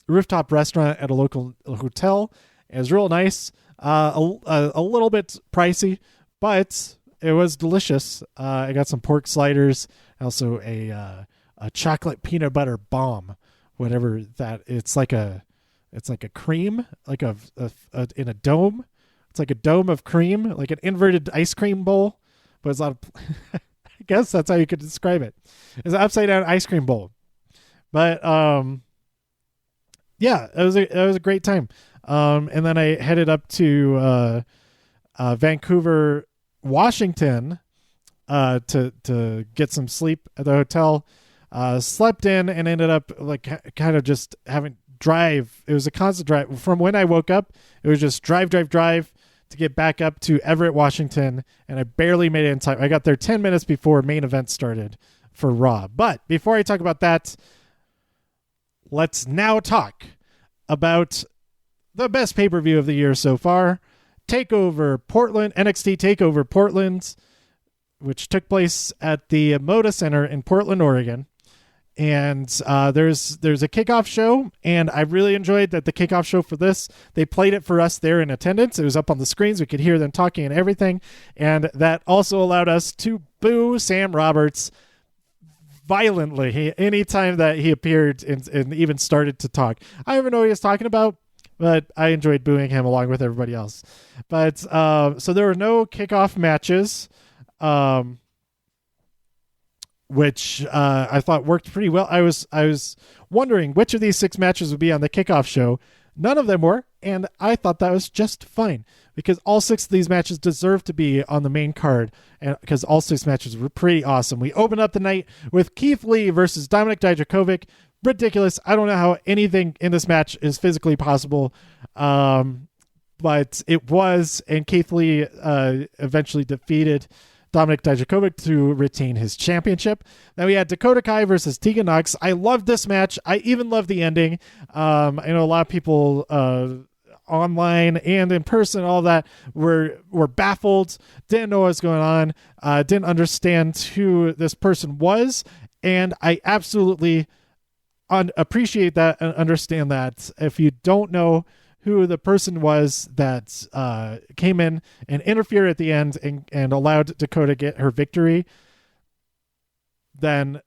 restaurant at a local hotel. It was real nice, a little bit pricey, but it was delicious. I got some pork sliders. Also a chocolate peanut butter bomb, whatever that. It's like a cream, like a in a dome. It's like a dome of cream, like an inverted ice cream bowl, but it's not. I guess that's how you could describe it. It's an upside down ice cream bowl. But yeah, it was a great time. And then I headed up to Vancouver, Washington. To get some sleep at the hotel, slept in and ended up like kind of just having drive. It was a constant drive from when I woke up. It was just drive to get back up to Everett, Washington, and I barely made it in time. I got there 10 minutes before main event started for Raw. But before I talk about that, let's now talk about the best pay-per-view of the year so far, TakeOver Portland, NXT TakeOver Portland, which took place at the Moda Center in Portland, Oregon. And there's a kickoff show, and I really enjoyed that the kickoff show for this, they played it for us there in attendance. It was up on the screens. We could hear them talking and everything. And that also allowed us to boo Sam Roberts violently anytime that he appeared and even started to talk. I don't even know what he was talking about, but I enjoyed booing him along with everybody else. But so there were no kickoff matches, which I thought worked pretty well. I was wondering which of these 6 matches would be on the kickoff show. None of them were, and I thought that was just fine because all 6 of these matches deserve to be on the main card, and because all 6 matches were pretty awesome. We opened up the night with Keith Lee versus Dominik Dijakovic. Ridiculous. I don't know how anything in this match is physically possible, but it was, and Keith Lee eventually defeated Dominik Dijakovic to retain his championship. Then we had Dakota Kai versus Tegan Nox. I loved this match. I even loved the ending. I know a lot of people online and in person, all that were baffled, didn't know what was going on, didn't understand who this person was, and I absolutely appreciate that and understand that. If you don't know who the person was that came in and interfered at the end and allowed Dakota get her victory, then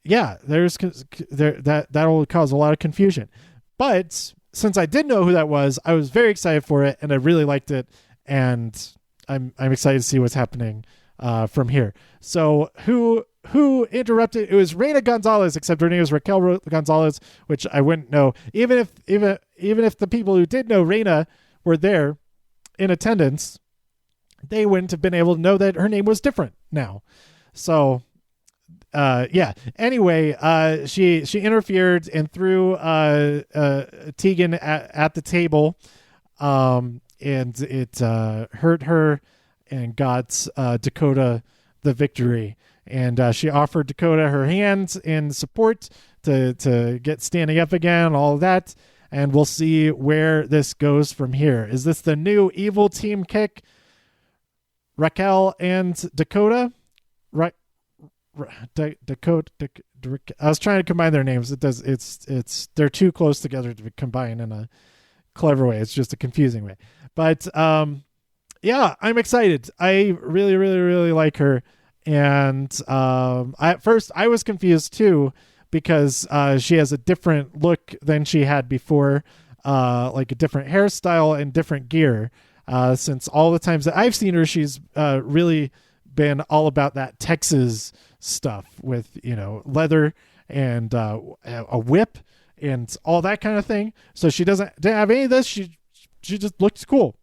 yeah, that will cause a lot of confusion. But since I did know who that was, I was very excited for it, and I really liked it, and I'm excited to see what's happening from here. So who interrupted? It was Reina Gonzalez, except her name was Raquel Gonzalez, which I wouldn't know. Even if the people who did know Reina were there in attendance, they wouldn't have been able to know that her name was different now. So yeah. Anyway, she interfered and threw Tegan at the table, and it hurt her and got Dakota the victory. And she offered Dakota her hands in support to get standing up again, all of that. And we'll see where this goes from here. Is this the new evil team kick? Raquel and Dakota? Dakota. I was trying to combine their names. They're too close together to combine in a clever way. It's just a confusing way. But yeah, I'm excited. I really, really, really like her. And at first I was confused too, because she has a different look than she had before, like a different hairstyle and different gear. Since all the times that I've seen her, she's really been all about that Texas stuff with, leather and a whip and all that kind of thing. So she didn't have any of this. She just looks cool.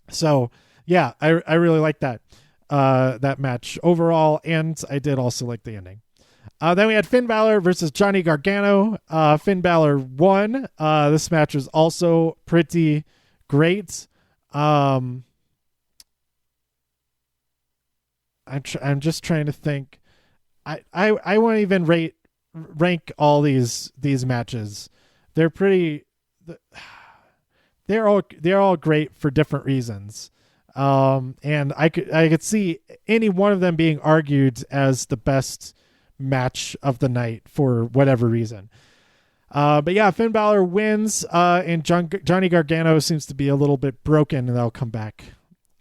So yeah, I really like that. that match overall, and I did also like the ending. Then we had Finn Balor versus Johnny Gargano. Finn Balor won. This match was also pretty great. I'm just trying to think. I won't even rank all these matches. They're pretty. They're all great for different reasons. And I could see any one of them being argued as the best match of the night for whatever reason. But yeah, Finn Balor wins, and Johnny Gargano seems to be a little bit broken, and that'll come back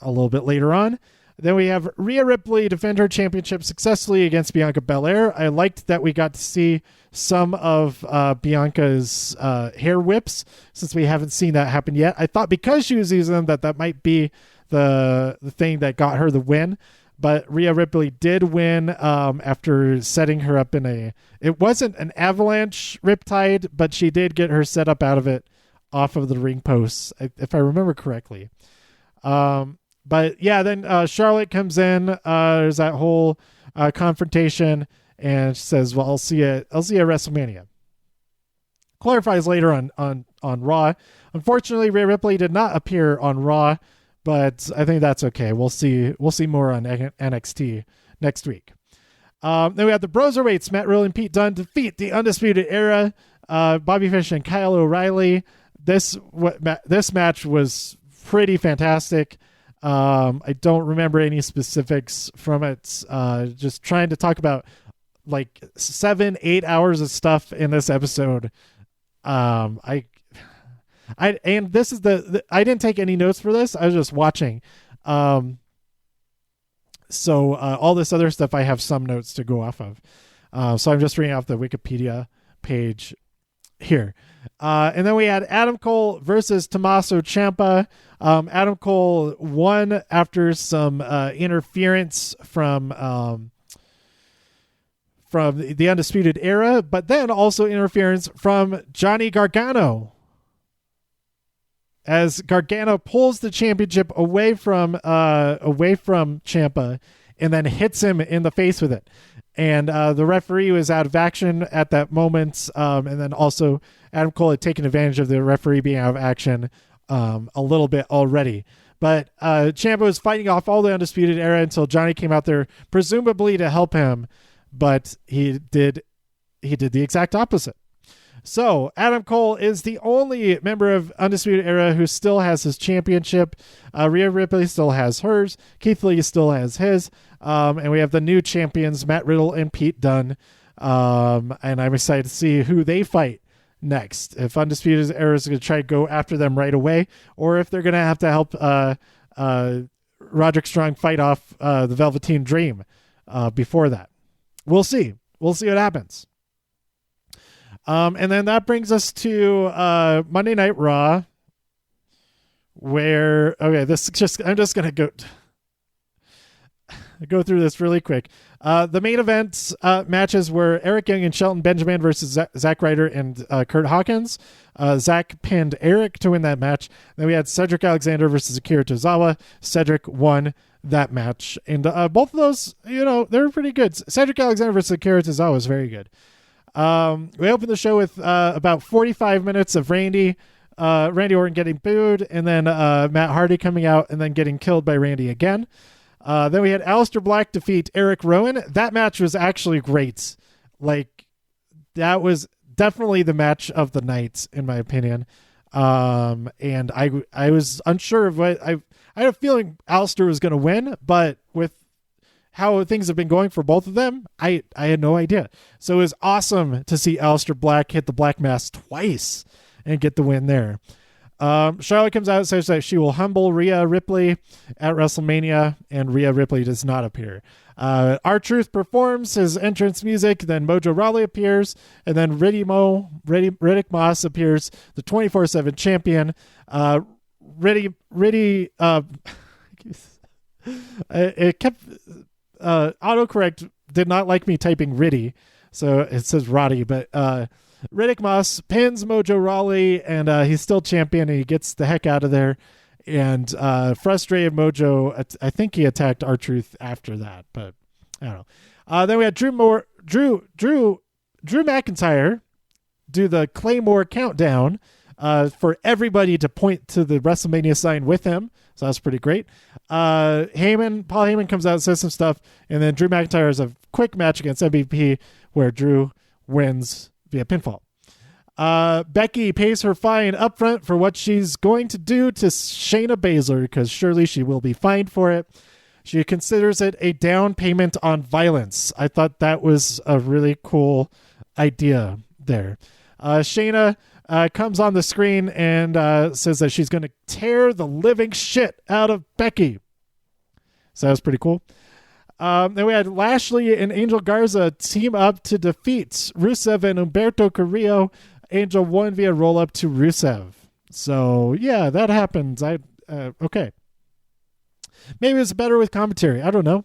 a little bit later on. Then we have Rhea Ripley defend her championship successfully against Bianca Belair. I liked that we got to see some of Bianca's hair whips, since we haven't seen that happen yet. I thought because she was using them that might be the thing that got her the win. But Rhea Ripley did win after setting her up it wasn't an avalanche riptide, but she did get her set up out of it off of the ring posts, if I remember correctly. But yeah, then Charlotte comes in. There's that whole confrontation, and she says, well, I'll see you at WrestleMania. Clarifies later on Raw. Unfortunately, Rhea Ripley did not appear on Raw, but I think that's okay. We'll see more on NXT next week. Then we have the Broserweights. Matt Riddle and Pete Dunne defeat the Undisputed Era, Bobby Fish and Kyle O'Reilly. This match was pretty fantastic. I don't remember any specifics from it. Just trying to talk about like 7-8 hours of stuff in this episode. And this is I didn't take any notes for this. I was just watching. So all this other stuff, I have some notes to go off of. So I'm just reading off the Wikipedia page here. And then we had Adam Cole versus Tommaso Ciampa. Adam Cole won after some interference from the Undisputed Era, but then also interference from Johnny Gargano, as Gargano pulls the championship away from Ciampa and then hits him in the face with it. And the referee was out of action at that moment. And then also Adam Cole had taken advantage of the referee being out of action a little bit already. But Ciampa was fighting off all the Undisputed Era until Johnny came out there, presumably to help him. But he did the exact opposite. So Adam Cole is the only member of Undisputed Era who still has his championship. Rhea Ripley still has hers. Keith Lee still has his. And we have the new champions, Matt Riddle and Pete Dunne. And I'm excited to see who they fight next. If Undisputed Era is going to try to go after them right away, or if they're going to have to help Roderick Strong fight off the Velveteen Dream before that. We'll see. We'll see what happens. And then that brings us to Monday Night Raw, where I'm just gonna go through this really quick. The main event matches were Eric Young and Shelton Benjamin versus Zack Ryder and Kurt Hawkins. Zack pinned Eric to win that match. Then we had Cedric Alexander versus Akira Tozawa. Cedric won that match, and both of those, they're pretty good. Cedric Alexander versus Akira Tozawa was very good. We opened the show with about 45 minutes of Randy Orton getting booed, and then Matt Hardy coming out and then getting killed by Randy again. Then we had Aleister Black defeat Eric Rowan. That match was actually great. Like, that was definitely the match of the night, in my opinion. And I was unsure of what I had a feeling Aleister was going to win, but with how things have been going for both of them, I had no idea. So it was awesome to see Aleister Black hit the Black Mass twice and get the win there. Charlotte comes out and says that she will humble Rhea Ripley at WrestleMania, and Rhea Ripley does not appear. R-Truth performs his entrance music, then Mojo Rawley appears, and then Riddick Moss appears, the 24/7 champion. It kept autocorrect did not like me typing Riddy, so it says Roddy, but Riddick Moss pins Mojo Rawley, and he's still champion, and he gets the heck out of there. And frustrated Mojo, I think he attacked R-Truth after that, but I don't know. Then we had Drew McIntyre do the Claymore countdown for everybody to point to the WrestleMania sign with him. So that's pretty great. Paul Heyman comes out and says some stuff, and then Drew McIntyre has a quick match against MVP where Drew wins via pinfall. Becky pays her fine upfront for what she's going to do to Shayna Baszler, because surely she will be fined for it. She considers it a down payment on violence. I thought that was a really cool idea there. Shayna comes on the screen and says that she's going to tear the living shit out of Becky. So that was pretty cool. Then we had Lashley and Angel Garza team up to defeat Rusev and Humberto Carrillo. Angel won via roll-up to Rusev. So, yeah, that happens. Okay. Maybe it's better with commentary. I don't know.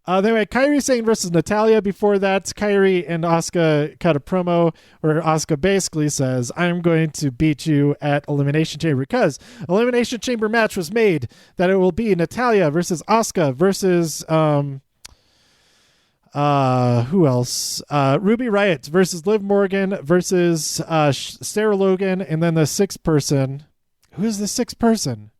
Then we had Kairi Sane versus Natalya. Before that, Kairi and Asuka cut a promo where Asuka basically says, I'm going to beat you at Elimination Chamber, because Elimination Chamber match was made that it will be Natalya versus Asuka versus who else? Ruby Riott versus Liv Morgan versus Sarah Logan, and then the sixth person. Who is the sixth person?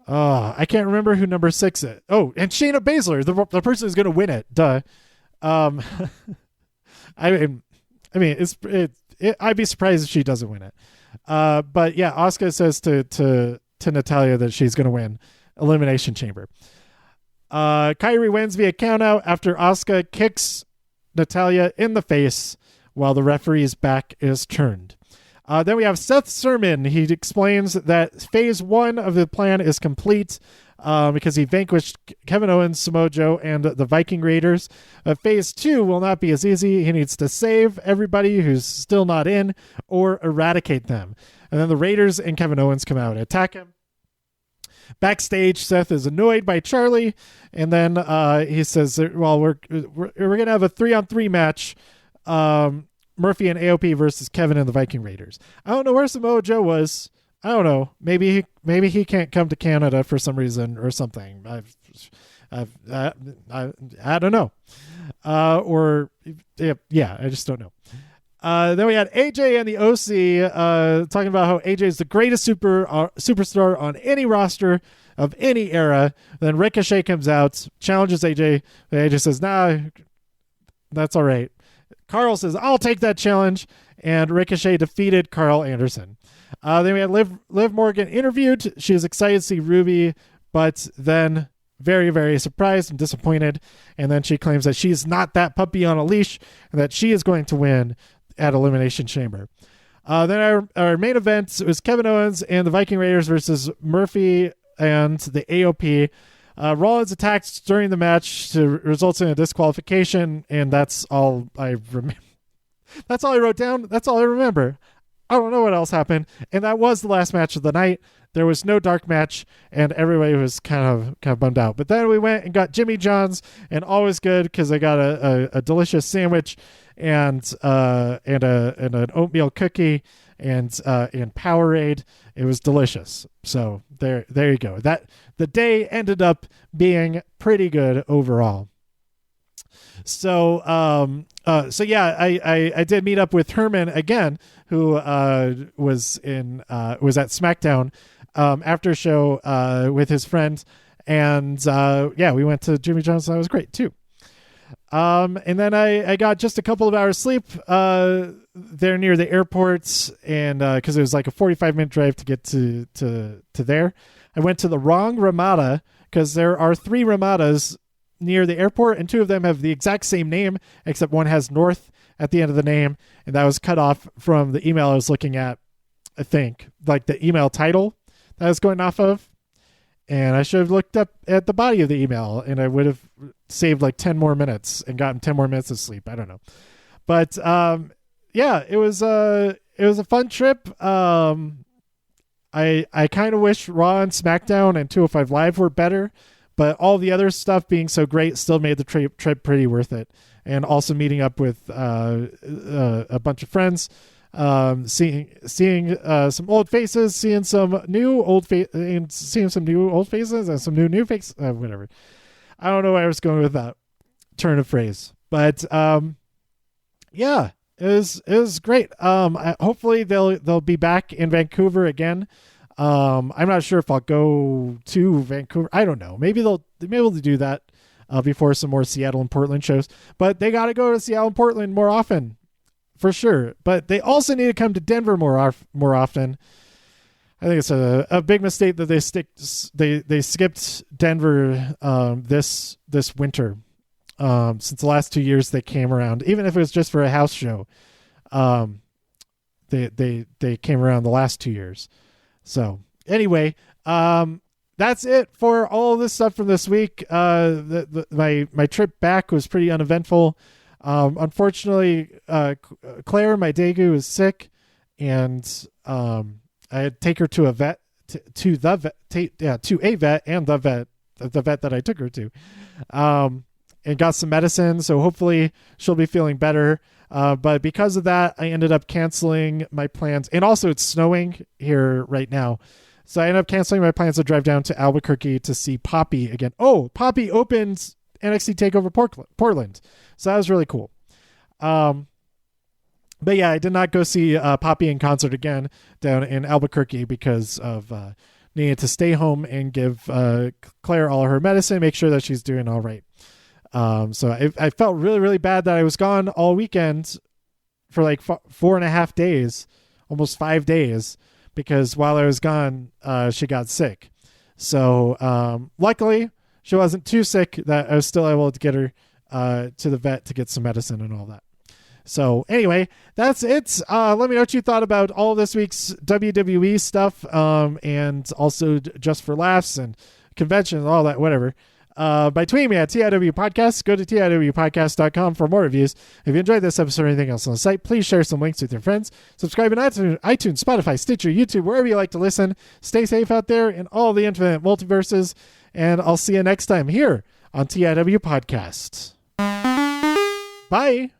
I can't remember who number 6 is. Oh, and Shayna Baszler, the person who's going to win it. Duh. I mean, I'd be surprised if she doesn't win it. But yeah, Asuka says to Natalya that she's going to win Elimination Chamber. Kairi wins via countout after Asuka kicks Natalya in the face while the referee's back is turned. Then we have Seth Sermon. He explains that phase 1 of the plan is complete because he vanquished Kevin Owens, Samoa Joe, and the Viking Raiders. Phase 2 will not be as easy. He needs to save everybody who's still not in or eradicate them. And then the Raiders and Kevin Owens come out and attack him. Backstage, Seth is annoyed by Charlie, and then he says, well, we're going to have a 3-on-3 match. Murphy and AOP versus Kevin and the Viking Raiders. I don't know where Samoa Joe was. I don't know. Maybe he can't come to Canada for some reason or something. I don't know. I just don't know. Then we had AJ and the OC talking about how AJ is the greatest superstar on any roster of any era. Then Ricochet comes out, challenges AJ. AJ says, nah, that's all right. Carl says, I'll take that challenge, and Ricochet defeated Carl Anderson. Then we had Liv Morgan interviewed. She was excited to see Ruby, but then very, very surprised and disappointed, and then she claims that she's not that puppy on a leash and that she is going to win at Elimination Chamber. Then our main event was Kevin Owens and the Viking Raiders versus Murphy and the AOP. Rollins attacked during the match to result in a disqualification, and that's all I remember. That's all I wrote down. That's all I remember. I don't know what else happened, and that was the last match of the night. There was no dark match, and everybody was kind of bummed out. But then we went and got Jimmy John's, and all was good because I got a delicious sandwich and an oatmeal cookie and Powerade. It was delicious. So there you go. That the day ended up being pretty good overall. So yeah, I did meet up with Herman again, who was at SmackDown after show with his friend, and yeah, we went to Jimmy John's. That was great too. And then I got just a couple of hours sleep there near the airport, and because it was like a 45-minute drive to get to there. I went to the wrong Ramada because there are 3 Ramadas near the airport, and 2 of them have the exact same name, except one has North at the end of the name, and that was cut off from the email I was looking at, I think, like the email title that I was going off of. And I should have looked up at the body of the email, and I would have saved like 10 more minutes and gotten 10 more minutes of sleep. I don't know. But yeah, it was a fun trip. I kind of wish Raw and SmackDown and 205 Live were better, but all the other stuff being so great still made the trip pretty worth it. And also meeting up with a bunch of friends Seeing some old faces, seeing some new old and seeing some new old faces and some new faces. Whatever. I don't know where I was going with that turn of phrase, but yeah, it was great. Hopefully they'll be back in Vancouver again. I'm not sure if I'll go to Vancouver. I don't know. Maybe they'll be able to do that before some more Seattle and Portland shows. But they got to go to Seattle and Portland more often, for sure. But they also need to come to Denver more often. I think it's a big mistake that they skipped Denver this winter. Since the last 2 years they came around, even if it was just for a house show. They came around the last 2 years. So anyway, that's it for all this stuff from this week. My trip back was pretty uneventful. Unfortunately, Claire, my Daegu, is sick, and I had to take her to a vet, to a vet and the vet that I took her to, and got some medicine. So hopefully she'll be feeling better. But because of that, I ended up canceling my plans. And also it's snowing here right now. So I ended up canceling my plans to drive down to Albuquerque to see Poppy again. Oh, Poppy opens NXT TakeOver Portland. So that was really cool. But yeah, I did not go see Poppy in concert again down in Albuquerque because of needing to stay home and give Claire all her medicine, make sure that she's doing all right. So I felt really, really bad that I was gone all weekend for like 4.5 days, almost 5 days, because while I was gone, she got sick. So luckily, she wasn't too sick that I was still able to get her to the vet to get some medicine and all that. So anyway, that's it. Let me know what you thought about all this week's WWE stuff, and also Just for Laughs and convention and all that, whatever. By tweeting me at TIW Podcast. Go to TIWpodcast.com for more reviews. If you enjoyed this episode or anything else on the site, please share some links with your friends. Subscribe on iTunes, Spotify, Stitcher, YouTube, wherever you like to listen. Stay safe out there in all the infinite multiverses, and I'll see you next time here on TIW Podcast. Bye.